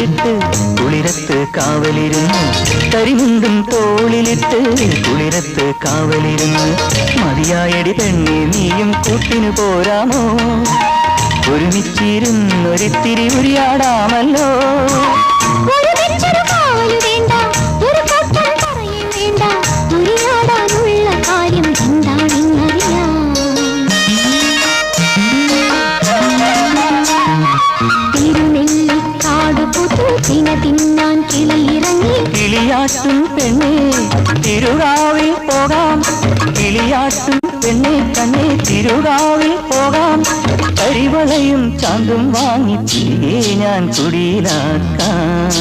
കാവലിട്ട് കുളിരത്ത് കാവലിരുന്ന് കരിമുണ്ടും തോളിലിട്ട് കുളിരത്ത് കാവലിരുന്ന് മതിയായടി പെണ്ണെ നീയും കൂട്ടിനു പോരാമോ ഒരുമിച്ചിരുന്നൊരിത്തിരി ഉരിയാടാമല്ലോ കിളിയാട്ടും പെണ്ണെ തിരുകാവിൽ പോകാം കിളിയാട്ടും പെണ്ണെ തന്നെ തിരുകാവിൽ പോകാം കരിവളയും ചാന്തും വാങ്ങി തിരികെ ഞാൻ കുടിയിലാക്കാം